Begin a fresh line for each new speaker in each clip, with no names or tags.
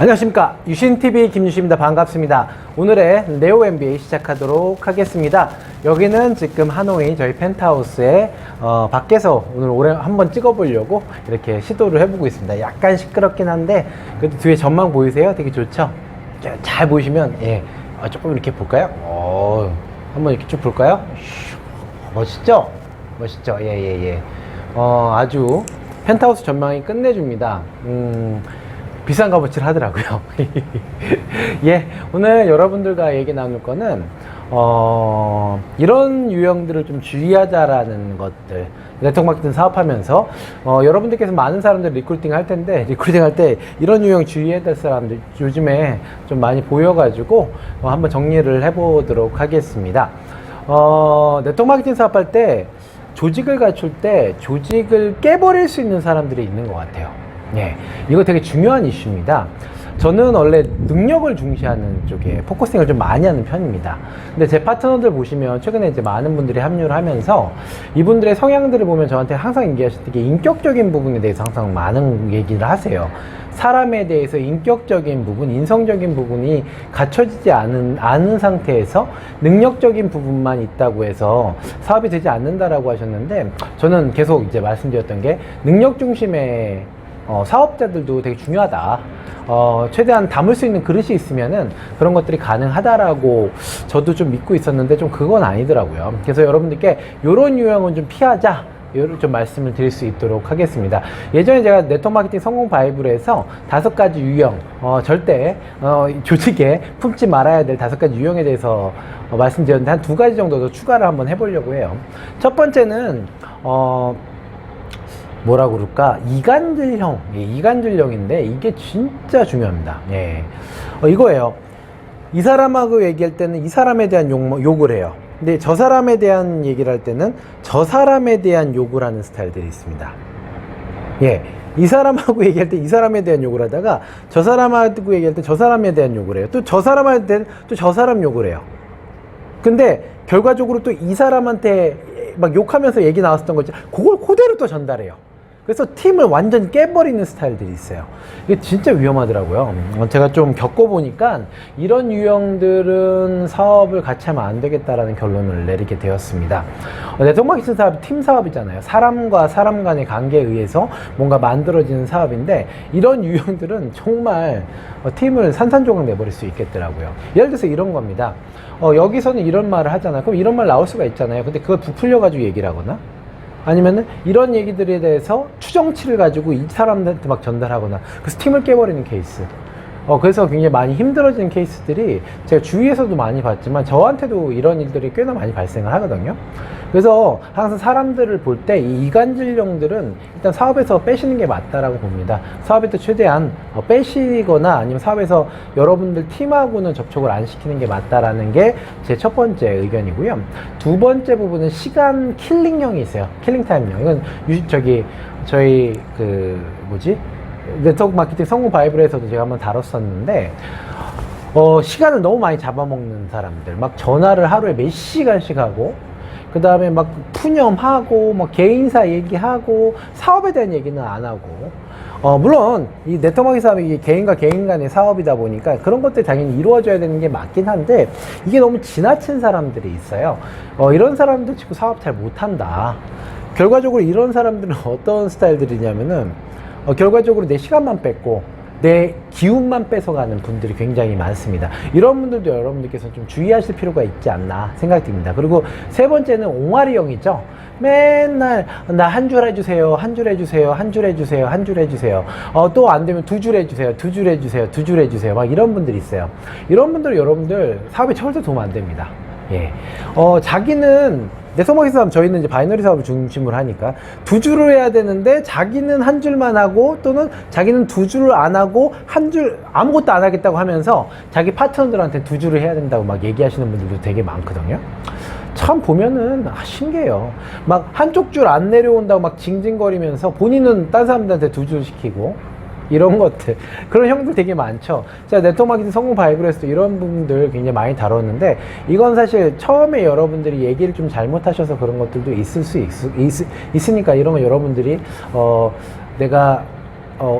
안녕하십니까, 유신TV 김유신입니다. 반갑습니다. 오늘의 네오 MBA 시작하도록 하겠습니다. 여기는 지금 하노이 저희 펜트하우스에 밖에서 오늘 한번 찍어보려고 이렇게 시도를 해보고 있습니다. 약간 시끄럽긴 한데 그래도 뒤에 전망 보이세요? 되게 좋죠? 잘 보시면 조금 이렇게 볼까요? 한번 이렇게 쭉 볼까요? 멋있죠? 멋있죠? 아주 펜트하우스 전망이 끝내줍니다. 비싼 값어치를 하더라고요. 오늘 여러분들과 얘기 나눌 거는 이런 유형들을 좀 주의하자라는 것들, 네트워크 마케팅 사업하면서 여러분들께서 많은 사람들 리크루팅 할 텐데, 리크루팅 할 때 이런 유형 주의해야 될 사람들 요즘에 좀 많이 보여가지고 한번 정리를 해보도록 하겠습니다. 네트워크 마케팅 사업할 때 조직을 갖출 때 조직을 깨버릴 수 있는 사람들이 있는 것 같아요. 이거 되게 중요한 이슈입니다. 저는 원래 능력을 중시하는 쪽에 포커싱을 좀 많이 하는 편입니다. 근데 제 파트너들 보시면 최근에 이제 많은 분들이 합류를 하면서 이분들의 성향들을 보면 저한테 항상 얘기하실 때 인격적인 부분에 대해서 항상 많은 얘기를 하세요. 사람에 대해서 인격적인 부분, 인성적인 부분이 갖춰지지 않은 상태에서 능력적인 부분만 있다고 해서 사업이 되지 않는다라고 하셨는데, 저는 계속 이제 말씀드렸던 게 능력 중심의 사업자들도 되게 중요하다. 최대한 담을 수 있는 그릇이 있으면은 그런 것들이 가능하다라고 저도 좀 믿고 있었는데 좀 그건 아니더라고요. 그래서 여러분들께 요런 유형은 좀 피하자, 요를 좀 말씀을 드릴 수 있도록 하겠습니다. 예전에 제가 네트워크 마케팅 성공 바이블에서 5가지 유형, 절대 조직에 품지 말아야 될 5가지 유형에 대해서 말씀드렸는데 한 2가지 정도 더 추가를 한번 해보려고 해요. 첫 번째는 뭐라 그럴까? 이간질형. 이간질형인데 이게 진짜 중요합니다. 이거예요. 이 사람하고 얘기할 때는 이 사람에 대한 욕을 해요. 근데 저 사람에 대한 얘기를 할 때는 저 사람에 대한 욕을 하는 스타일들이 있습니다. 이 사람하고 얘기할 때 이 사람에 대한 욕을 하다가 저 사람하고 얘기할 때 저 사람에 대한 욕을 해요. 또 저 사람한테 때는 또 저 사람 욕을 해요. 근데 결과적으로 또 이 사람한테 막 욕하면서 얘기 나왔었던 거 있죠. 그걸 그대로 또 전달해요. 그래서 팀을 완전히 깨버리는 스타일들이 있어요. 이게 진짜 위험하더라고요. 제가 좀 겪어보니까 이런 유형들은 사업을 같이 하면 안 되겠다라는 결론을 내리게 되었습니다. 네트워크 마케팅 사업이 팀 사업이잖아요. 사람과 사람 간의 관계에 의해서 뭔가 만들어지는 사업인데, 이런 유형들은 정말 팀을 산산조각 내버릴 수 있겠더라고요. 예를 들어서 이런 겁니다. 여기서는 이런 말을 하잖아요. 그럼 이런 말 나올 수가 있잖아요. 근데 그걸 부풀려가지고 얘기를 하거나, 아니면은 이런 얘기들에 대해서 추정치를 가지고 이 사람들한테 막 전달하거나, 그래서 팀을 깨버리는 케이스. 그래서 굉장히 많이 힘들어지는 케이스들이 제가 주위에서도 많이 봤지만 저한테도 이런 일들이 꽤나 많이 발생을 하거든요. 그래서 항상 사람들을 볼 때 이 이간질형들은 일단 사업에서 빼시는 게 맞다라고 봅니다. 사업에서 최대한 빼시거나 아니면 사업에서 여러분들 팀하고는 접촉을 안 시키는 게 맞다라는 게 제 첫 번째 의견이고요. 두 번째 부분은 시간 킬링형이 있어요. 킬링 타임형. 이건 저희 네트워크 마케팅 성공 바이블에서도 제가 한번 다뤘었는데, 시간을 너무 많이 잡아먹는 사람들, 막 전화를 하루에 몇 시간씩 하고, 그 다음에 막 푸념하고, 막 개인사 얘기하고, 사업에 대한 얘기는 안 하고, 물론 이 네트워크 마케팅 사업이 개인과 개인 간의 사업이다 보니까 그런 것들이 당연히 이루어져야 되는 게 맞긴 한데, 이게 너무 지나친 사람들이 있어요. 이런 사람들 치고 사업 잘 못한다. 결과적으로 이런 사람들은 어떤 스타일들이냐면은, 결과적으로 내 시간만 뺏고 내 기운만 뺏어가는 분들이 굉장히 많습니다. 이런 분들도 여러분들께서 좀 주의하실 필요가 있지 않나 생각됩니다. 그리고 세 번째는 옹알이형이죠. 맨날 나 한 줄 해주세요, 한 줄 해주세요, 한 줄 해주세요, 한 줄 해주세요. 또 안 되면 2줄 해주세요, 2줄 해주세요, 2줄 해주세요. 막 이런 분들이 있어요. 이런 분들 여러분들 사업에 절대 도움 안 됩니다. 자기는 네트워크 마케팅 사업, 저희는 이제 바이너리 사업을 중심으로 하니까 2줄을 해야 되는데 자기는 한 줄만 하고, 또는 자기는 2줄을 안 하고 한 줄 아무것도 안 하겠다고 하면서 자기 파트너들한테 2줄을 해야 된다고 막 얘기하시는 분들도 되게 많거든요. 참 보면은 신기해요. 막 한쪽 줄 안 내려온다고 막 징징거리면서 본인은 딴 사람들한테 2줄 시키고, 이런 것들, 그런 형들 되게 많죠. 제가 네트워크 마케팅 성공 바이블에서도 이런 부분들 굉장히 많이 다뤘는데, 이건 사실 처음에 여러분들이 얘기를 좀 잘못하셔서 그런 것들도 있을 수 있으니까, 이러면 여러분들이 내가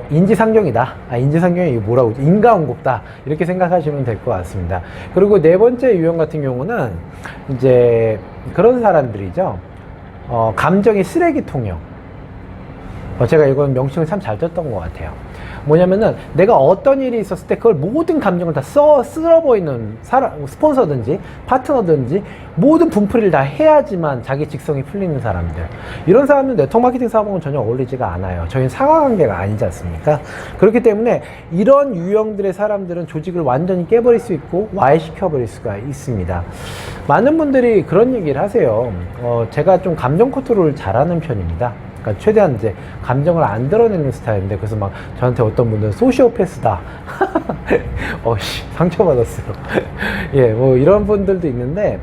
인지상정이다. 인지상정이 뭐라고 하지? 인과응급다. 이렇게 생각하시면 될 것 같습니다. 그리고 네 번째 유형 같은 경우는 이제 그런 사람들이죠. 감정의 쓰레기통형. 제가 이건 명칭을 참 잘 떴던 것 같아요. 뭐냐면은 내가 어떤 일이 있었을 때 그걸 모든 감정을 다 쓸어버리는 스폰서든지 파트너든지 모든 분풀이를 다 해야지만 자기 직성이 풀리는 사람들, 이런 사람들은 네트워크 마케팅 사업하고는 전혀 어울리지가 않아요. 저희는 상하관계가 아니지 않습니까? 그렇기 때문에 이런 유형들의 사람들은 조직을 완전히 깨버릴 수 있고 와해시켜버릴 수가 있습니다. 많은 분들이 그런 얘기를 하세요. 제가 좀 감정 컨트롤을 잘하는 편입니다. 그러니까 최대한 이제 감정을 안 드러내는 스타일인데, 그래서 막 저한테 어떤 분들은 소시오패스다. 상처받았어요. 예, 뭐 이런 분들도 있는데,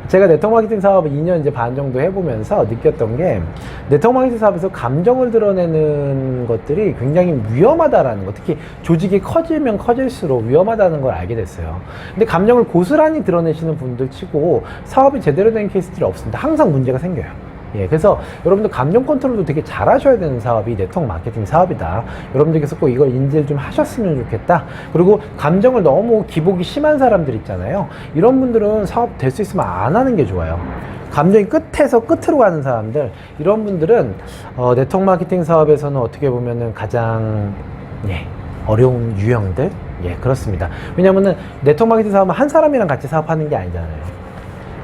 제가 네트워크 마케팅 사업을 2년 이제 반 정도 해보면서 느꼈던 게, 네트워크 마케팅 사업에서 감정을 드러내는 것들이 굉장히 위험하다라는 거, 특히 조직이 커지면 커질수록 위험하다는 걸 알게 됐어요. 근데 감정을 고스란히 드러내시는 분들 치고 사업이 제대로 된 케이스들이 없습니다. 항상 문제가 생겨요. 예, 그래서 여러분들 감정 컨트롤도 되게 잘 하셔야 되는 사업이 네트워크 마케팅 사업이다. 여러분들께서 꼭 이걸 인지를 좀 하셨으면 좋겠다. 그리고 감정을 너무 기복이 심한 사람들 있잖아요. 이런 분들은 사업 될 수 있으면 안 하는 게 좋아요. 감정이 끝에서 끝으로 가는 사람들, 이런 분들은 네트워크 마케팅 사업에서는 어떻게 보면은 가장 어려운 유형들, 그렇습니다. 왜냐면은 네트워크 마케팅 사업은 한 사람이랑 같이 사업하는 게 아니잖아요.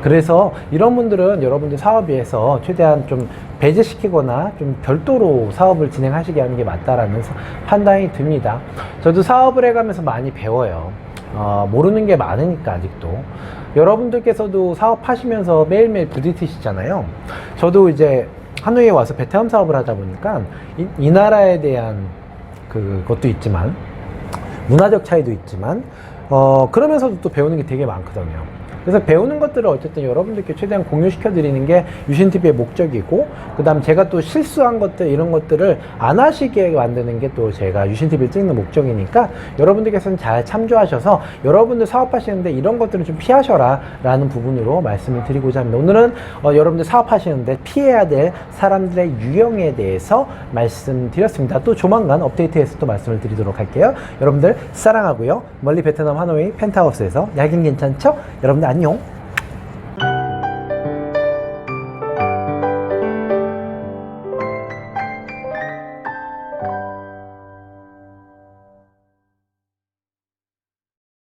그래서 이런 분들은 여러분들 사업에서 최대한 좀 배제시키거나 좀 별도로 사업을 진행하시게 하는 게 맞다라는 판단이 듭니다. 저도 사업을 해가면서 많이 배워요. 모르는 게 많으니까 아직도. 여러분들께서도 사업하시면서 매일매일 부딪히시잖아요. 저도 이제 하노이에 와서 베트남 사업을 하다 보니까 이 나라에 대한 그것도 있지만, 문화적 차이도 있지만, 그러면서도 또 배우는 게 되게 많거든요. 그래서 배우는 것들을 어쨌든 여러분들께 최대한 공유시켜 드리는 게 유신TV의 목적이고, 그 다음 제가 또 실수한 것들, 이런 것들을 안 하시게 만드는 게 또 제가 유신TV를 찍는 목적이니까, 여러분들께서는 잘 참조하셔서 여러분들 사업하시는데 이런 것들은 좀 피하셔라 라는 부분으로 말씀을 드리고자 합니다. 오늘은 여러분들 사업하시는데 피해야 될 사람들의 유형에 대해서 말씀드렸습니다. 또 조만간 업데이트해서 또 말씀을 드리도록 할게요. 여러분들 사랑하고요. 멀리 베트남 하노이 펜트하우스에서 야경 괜찮죠? 여러분들 안녕.